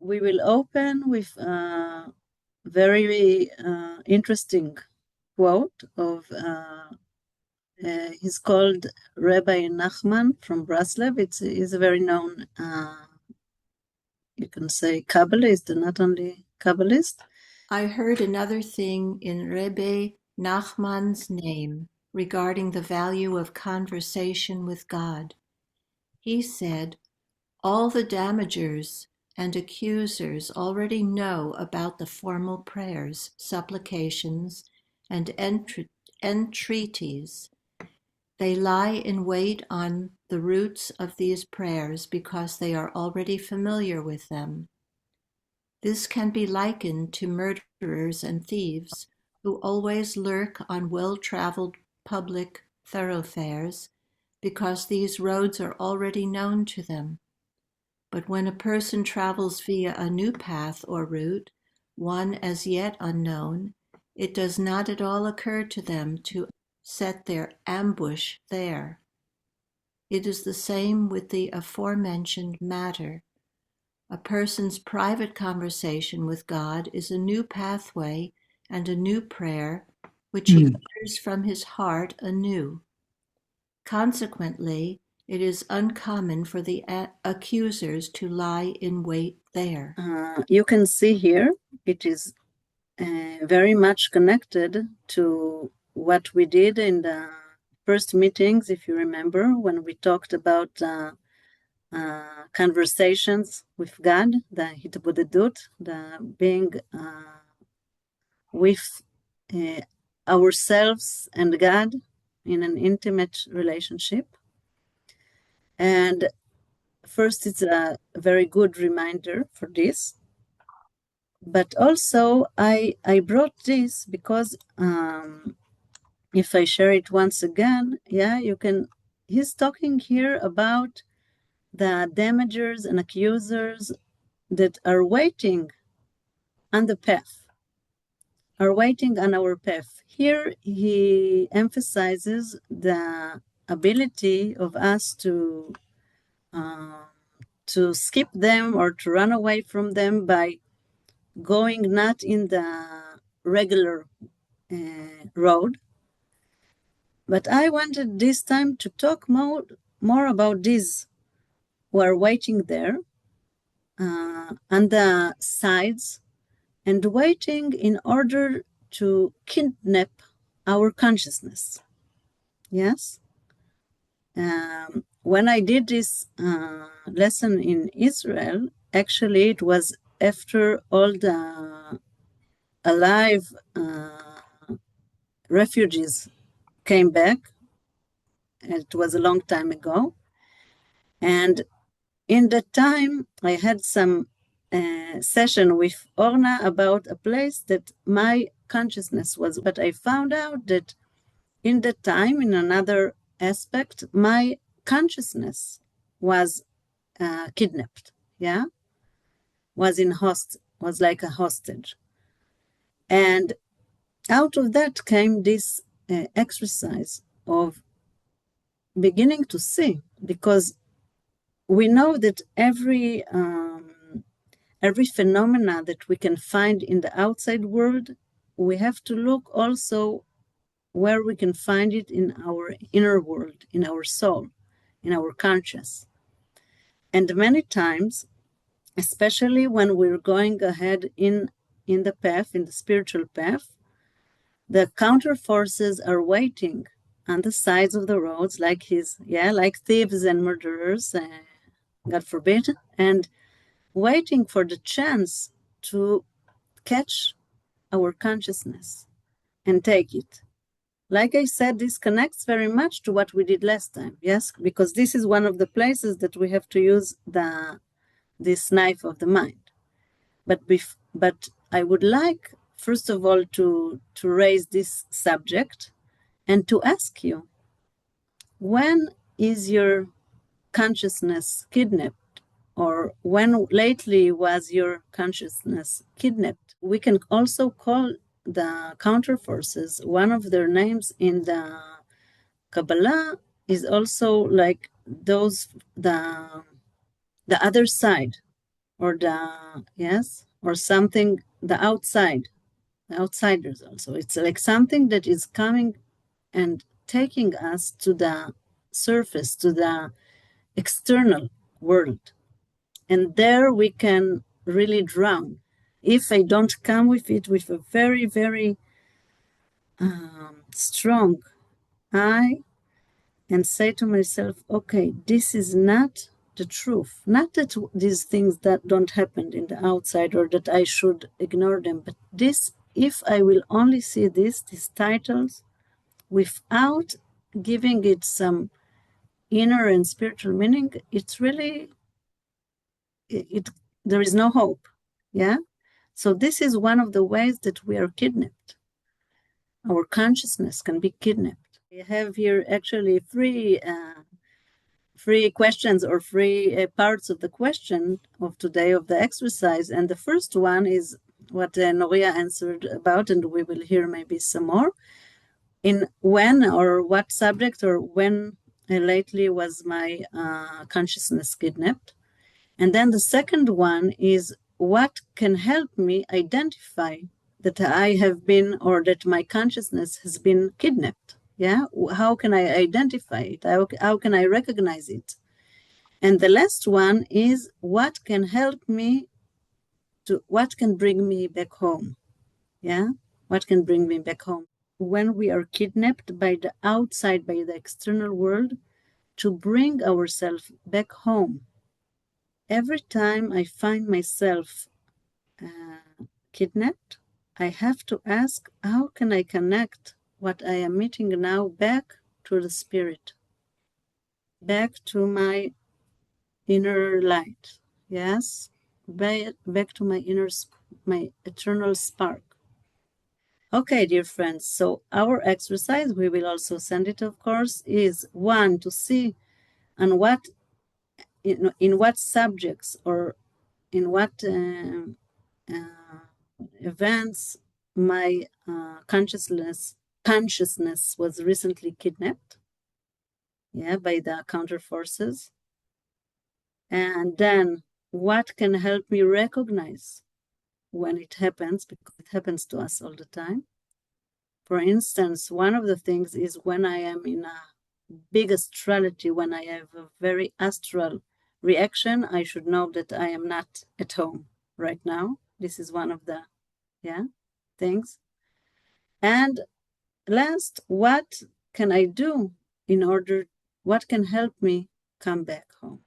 we will open with a very interesting quote of, he's called Rabbi Nachman from Breslov. He's a very known, you can say, Kabbalist, and not only Kabbalist. I heard another thing in Rebbe Nachman's name regarding the value of conversation with God. He said, all the damagers and accusers already know about the formal prayers, supplications, and entreaties. They lie in wait on the roots of these prayers because they are already familiar with them. This can be likened to murderers and thieves who always lurk on well-traveled public thoroughfares because these roads are already known to them. But when a person travels via a new path or route, one as yet unknown, it does not at all occur to them to set their ambush there. It is the same with the aforementioned matter. A person's private conversation with God is a new pathway and a new prayer, which he utters from his heart anew. Consequently, it is uncommon for the accusers to lie in wait there. You can see here, it is very much connected to what we did in the first meetings, if you remember, when we talked about conversations with God, the hitbodedut, the being with ourselves and God in an intimate relationship. And first, it's a very good reminder for this. But also, I brought this because if I share it once again, yeah, you can, he's talking here about the damagers and accusers that are waiting on the path, are waiting on our path. Here he emphasizes the ability of us to skip them or to run away from them by going not in the regular road. But I wanted this time to talk more about these who are waiting there on the sides and waiting in order to kidnap our consciousness. Yes? When I did this lesson in Israel, actually it was after all the alive refugees came back. It was a long time ago. And in that time, I had some session with Orna about a place that my consciousness was, but I found out that in that time, in another aspect, my consciousness was kidnapped, yeah? Was like a hostage. And out of that came this exercise of beginning to see, because we know that every phenomena that we can find in the outside world, we have to look also where we can find it in our inner world, in our soul, in our conscious. And many times, especially when we're going ahead in the path, in the spiritual path, the counter forces are waiting on the sides of the roads, like thieves and murderers, God forbid, and waiting for the chance to catch our consciousness and take it. Like I said, this connects very much to what we did last time, yes? Because this is one of the places that we have to use this knife of the mind. But I would like, first of all, to raise this subject and to ask you, when is your consciousness kidnapped? Or when lately was your consciousness kidnapped? We can also call the counter forces, one of their names in the Kabbalah is also like those, the other side, or or something, the outsiders also. It's like something that is coming and taking us to the surface, to the external world. And there we can really drown. If I don't come with it with a very, very strong eye and say to myself, okay, this is not the truth. Not that these things that don't happen in the outside or that I should ignore them, but this, if I will only see these titles without giving it some inner and spiritual meaning, it's really, there is no hope. Yeah. So this is one of the ways that we are kidnapped. Our consciousness can be kidnapped. We have here actually three questions or three parts of the question of today of the exercise. And the first one is what Noria answered about, and we will hear maybe some more. In when or what subject or when lately was my consciousness kidnapped? And then the second one is what can help me identify that I have been or that my consciousness has been kidnapped? Yeah, how can I identify it? How can I recognize it? And the last one is what can help me to, what can bring me back home? Yeah, what can bring me back home? When we are kidnapped by the outside, by the external world, to bring ourselves back home. Every time I find myself kidnapped, I have to ask, how can I connect what I am meeting now back to the spirit, back to my inner light? Yes, back to my my eternal spark. Okay, dear friends, so our exercise, we will also send it, of course, is one, to see on what, in what subjects or in what events my consciousness was recently kidnapped, yeah, by the counter forces. And then what can help me recognize when it happens, because it happens to us all the time. For instance, one of the things is when I am in a big astrality, when I have a very astral reaction, I should know that I am not at home right now. This is one of the things. And last, what can I do in order, what can help me come back home?